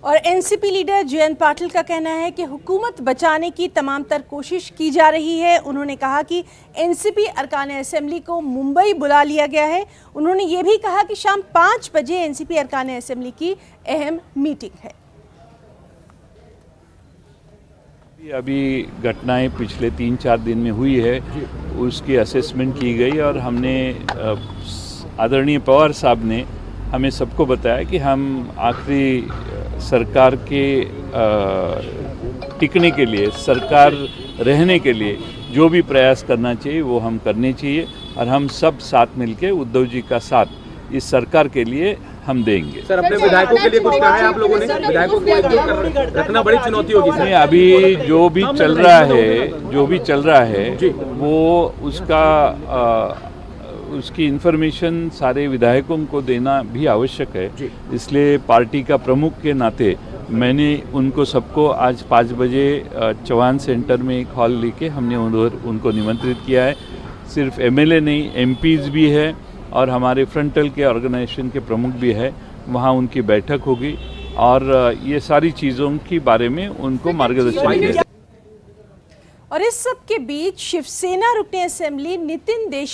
और NCP leader Jayant Patil का कहना है कि हुकूमत बचाने की तमाम तर कोशिश की जा रही है। उन्होंने कहा कि एनसीपी अरकान असेंबली को मुंबई बुला लिया गया है। उन्होंने ये भी कहा कि शाम 5 बजे एनसीपी अरकान असेंबली की अहम मीटिंग है। अभी घटनाएं पिछले 3-4 दिन में हुई है, उसकी असेसमेंट की गई और हमने आदरणीय पवार साहब ने हमें सबको बताया कि हम आखिरी सरकार के टिकने के लिए, सरकार रहने के लिए जो भी प्रयास करना चाहिए वो हम करने चाहिए और हम सब साथ मिलके उद्धव जी का साथ इस सरकार के लिए हम देंगे। सर, अपने विधायकों के लिए कुछ कहा है आप लोगों ने? विधायकों को एकजुट रखना बड़ी चुनौती होगी सर। नहीं, अभी जो भी चल रहा है वो उसकी इन्फॉर्मेशन सारे विधायकों को देना भी आवश्यक है। इसलिए पार्टी का प्रमुख के नाते मैंने उनको सबको आज 5 बजे चौहान सेंटर में एक हॉल लेके हमने उनको निमंत्रित किया है। सिर्फ एमएलए नहीं, एमपीज भी है और हमारे फ्रंटल के ऑर्गेनाइजेशन के प्रमुख भी है। वहाँ उनकी बैठक होगी और ये सारी चीज़ों के बारे में उनको मार्गदर्शन किया। और इस सब के बीच शिवसेना रुकने असेंबली नितिन देशमुख